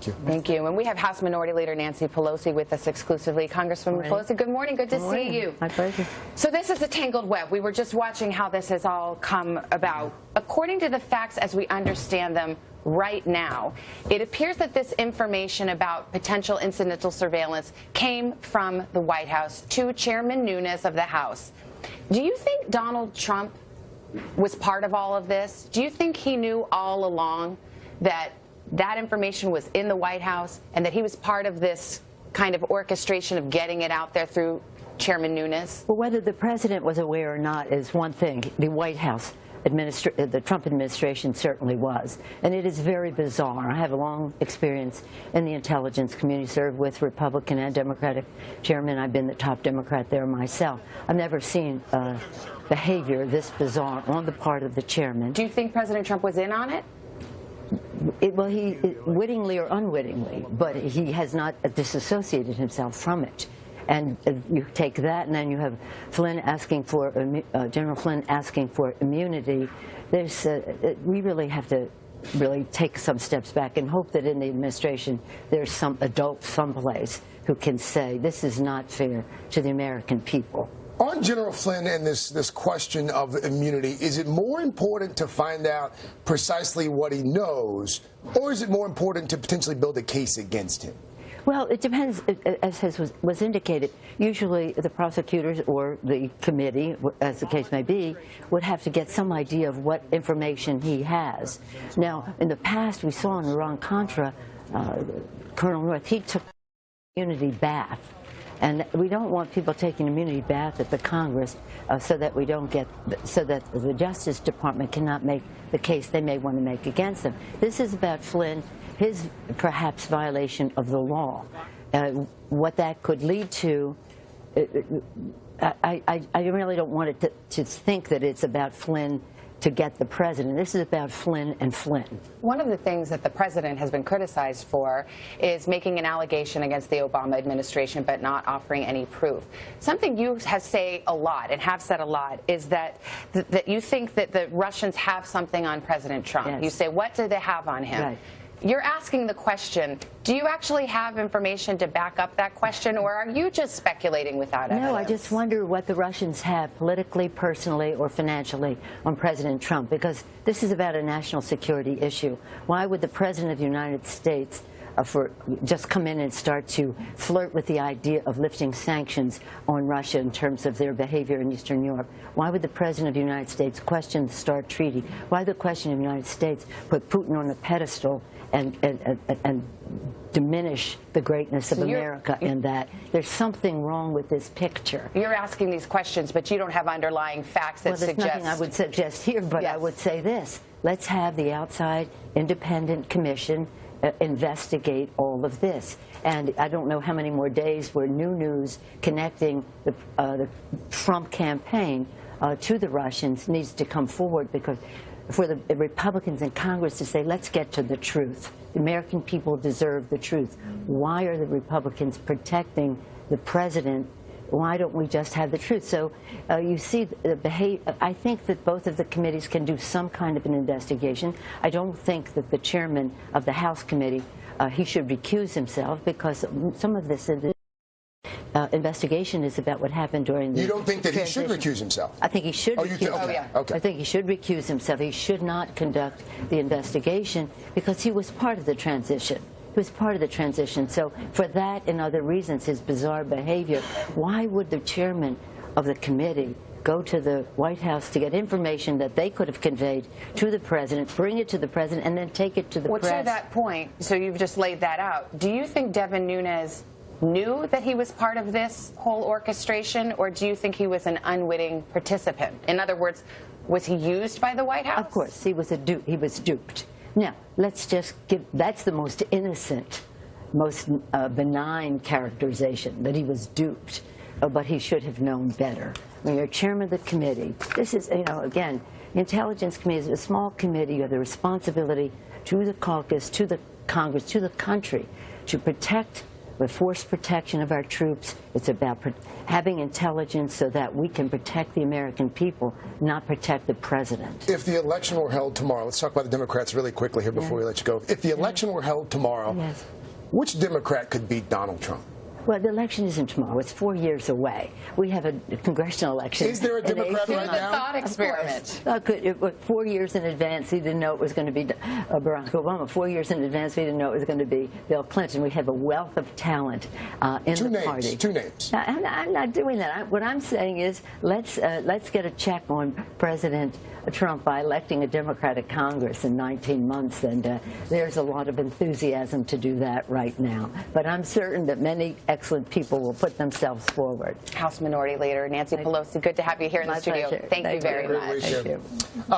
Thank you. And we have House Minority Leader Nancy Pelosi with us exclusively. Congresswoman Pelosi, good morning. Good to see you. My pleasure. So this is a tangled web. We were just watching how this has all come about. According to the facts as we understand them right now, it appears that this information about potential incidental surveillance came from the White House to Chairman Nunes of the House. Do you think Donald Trump was part of all of this? Do you think he knew all along that that information was in the White House and that he was part of this kind of orchestration of getting it out there through Chairman Nunes? Well, whether the president was aware or not is one thing. The White House, the Trump administration certainly was. And it is very bizarre. I have a long experience in the intelligence community, served with Republican and Democratic chairmen. I've been the top Democrat there myself. I've never seen behavior this bizarre on the part of the chairman. Do you think President Trump was in on it? Well, he wittingly or unwittingly, but he has not disassociated himself from it. And you take that, and then you have Flynn asking for General Flynn asking for immunity. There's we really have to take some steps back and hope that in the administration there's some adult someplace who can say this is not fair to the American people. On General Flynn and this question of immunity, is it more important to find out precisely what he knows, or is it more important to potentially build a case against him? Well, it depends. As was indicated, usually the prosecutors or the committee, as the case may be, would have to get some idea of what information he has. Now, in the past, we saw in Iran-Contra, Colonel North, he took immunity bath. And we don't want people taking immunity bath at the Congress so that we don't get, so that the Justice Department cannot make the case they may want to make against them. This is about Flynn, his perhaps violation of the law. What that could lead to, I really don't want it to think that it's about Flynn to get the president. This is about Flynn and Flynn. One of the things that the president has been criticized for is making an allegation against the Obama administration but not offering any proof. Something you say a lot and have said a lot is that you think that the Russians have something on President Trump. Yes. You say, what do they have on him? Right. You're asking the question, do you actually have information to back up that question, or are you just speculating without evidence? No, I just wonder what the Russians have politically, personally, or financially on President Trump, because this is about a national security issue. Why would the President of the United States just come in and start to flirt with the idea of lifting sanctions on Russia in terms of their behavior in Eastern Europe? Why would the President of the United States question the START Treaty? Why would the question of the United States put Putin on a pedestal and diminish the greatness of America in that? There's something wrong with this picture. You're asking these questions, but you don't have underlying facts that suggest... Well, there's nothing I would suggest here, but yes. I would say this. Let's have the outside independent commission investigate all of this. And I don't know how many more days where new news connecting the Trump campaign to the Russians needs to come forward, because for the Republicans in Congress to say, let's get to the truth. The American people deserve the truth. Why are the Republicans protecting the president? Why don't we just have the truth? So you see the behavior. I think that both of the committees can do some kind of an investigation. I don't think that the chairman of the House committee, he should recuse himself, because some of this investigation is about what happened during the You don't think that transition. he should recuse himself? I think he should recuse himself. Okay. Okay. I think he should recuse himself. He should not conduct the investigation because he was part of the transition. He was part of the transition. So for that and other reasons, his bizarre behavior, why would the chairman of the committee go to the White House to get information that they could have conveyed to the president, bring it to the president, and then take it to the press? Well, to that point, so you've just laid that out, do you think Devin Nunes knew that he was part of this whole orchestration, or do you think he was an unwitting participant? In other words, was he used by the White House? Of course, he was duped. Now, let's just give, that's the most innocent, most benign characterization, that he was duped, but he should have known better. When you're chairman of the committee, this is, again, the Intelligence Committee is a small committee. You have the responsibility to the caucus, to the Congress, to the country, to protect with force protection of our troops. It's about having intelligence so that we can protect the American people, not protect the president. If the election were held tomorrow, let's talk about the Democrats really quickly here before we let you go. If the election were held tomorrow, Yes. which Democrat could beat Donald Trump? Well, the election isn't tomorrow. It's 4 years away. We have a congressional election. Is there a in Democrat 18 right months. now? Thought Of experiment. course. It was 4 years in advance. He didn't know it was going to be Barack Obama. 4 years in advance, we didn't know it was going to be Bill Clinton. We have a wealth of talent in the party. Two names. Now, I'm not doing that. What I'm saying is let's get a check on President Trump by electing a Democratic Congress in 19 months, and there's a lot of enthusiasm to do that right now. But I'm certain that many excellent people will put themselves forward. House Minority Leader Nancy Pelosi, good to have you here in the My studio. pleasure. Thank you very Great much. weekend. Thank you.